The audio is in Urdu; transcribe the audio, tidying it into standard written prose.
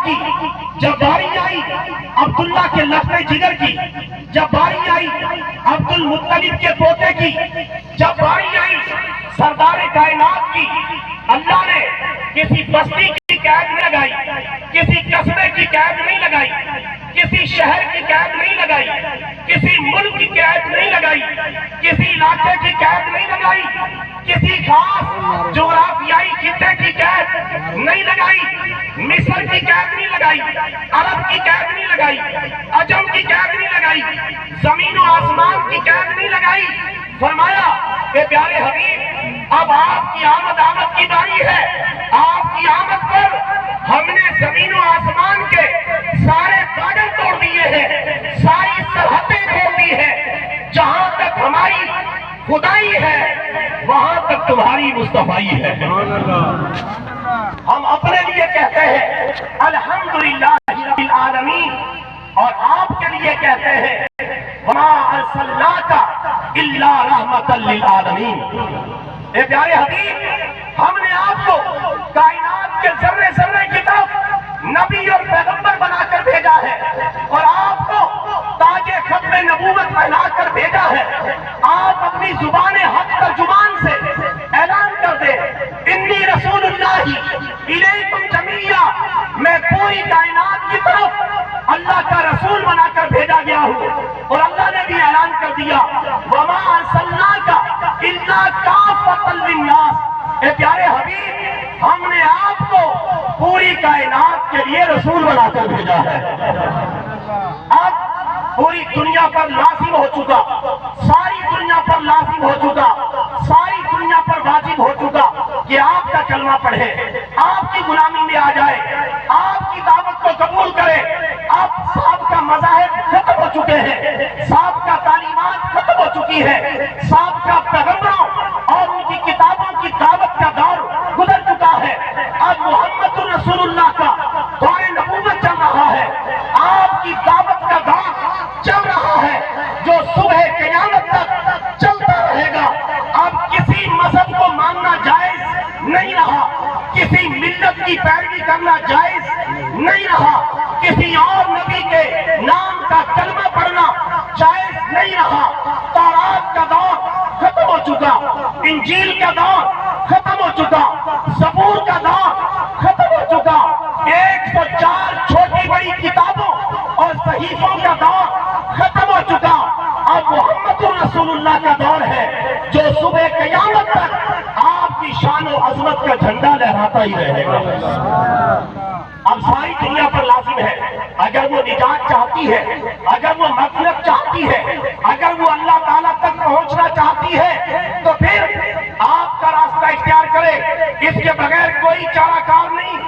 کی، جب باری آئی عبداللہ کے لخت جگر کی، جب باری آئی عبد المطلب کے پوتے کی، جب باری آئی سردار کائنات کی، اللہ نے کسی بستی کی قید نہیں لگائی، کسی قصبے کی قید نہیں لگائی، کسی شہر کی قید نہیں لگائی، کسی ملک کی قید نہیں لگائی، کسی علاقے کی قید نہیں لگائی، کسی خاص جغرافیائی خطے کی قید نہیں لگائی، مصر کی قید نہیں لگائی، عرب کی قید نہیں لگائی، عجم کی قید نہیں لگائی، زمین و آسمان کی قید نہیں لگائی۔ فرمایا کہ پیارے حبیب اب آپ کی آمد کی باری ہے، آپ کی آمد پر ہم نے زمین و آسمان کے سارے بارڈر توڑ دیے ہیں، ساری سرحدیں توڑ دی ہیں، جہاں تک ہماری خدائی ہے وہاں تک تمہاری مصطفائی ہے۔ ہم اپنے لیے کہتے ہیں الحمدللہ رب العالمین، اور آپ کے لیے کہتے ہیں وما ارسلناک الا رحمۃ للعالمین۔ اے پیارے حبیب ہم نے آپ کو کائنات کے ذرے ذرے کی طرف نبی اور پیغمبر بنا کر بھیجا ہے، اور آپ کو تاج ختم نبوت پہنا کر بھیجا ہے۔ آپ اپنی زبان حق ترجمان سے اعلان کر دیں انی رسول اللہ الیکم جمیعا، میں پوری کائنات کی طرف اللہ کا رسول بنا کر بھیجا گیا ہوں۔ اور اللہ نے بھی اعلان کر دیا وما ارسلناک الا کافۃ للناس۔ اے پیارے حبیب ہم نے آپ کو پوری کائنات کے لیے رسول بنا کر بھیجا ہے۔ اب پوری دنیا پر لازم ہو چکا، ساری دنیا پر لازم ہو چکا، ساری دنیا پر واجب ہو چکا کہ آپ کا کلمہ پڑھے، آپ کی غلامی میں آ جائے، آپ کی دعوت کو قبول کرے۔ اب سابقہ مذاہب ختم ہو چکے ہیں، سابقہ تعلیمات ختم ہو چکی ہے، سابقہ پیغمبروں اور ان کی کتابوں کی دعوت کا دور گزر چکا ہے۔ اب محمد رسول اللہ کا دور نبوت چل رہا ہے، آپ کی دعوت کا دور چل رہا ہے جو صبح قیامت تک چلتا رہے گا۔ اب کسی مذہب کو ماننا جائز نہیں رہا، کسی ملت کی پیروی کرنا جائز نہیں رہا، کسی اور نبی کے نام کا کلمہ پڑھنا جائز نہیں رہا۔ تورات کا دور ختم ہو چکا، انجیل کا دور ختم ہو چکا، زبور کا دور ختم ہو چکا، 104 چھوٹی بڑی کتابوں اور صحیفوں کا دور ختم ہو چکا۔ اب محمد رسول اللہ کا دور ہے جو صبح قیامت تک آپ کی شان و عظمت کا جھنڈا لہراتا ہی رہے گا۔ اب ساری دنیا پر لازم ہے اگر وہ نجات چاہتی ہے، اگر وہ مغفرت چاہتی ہے، اگر وہ اللہ تعالیٰ تک پہنچنا چاہتی ہے تو پھر آپ کا راستہ اختیار کرے، اس کے بغیر کوئی چارہ کار نہیں۔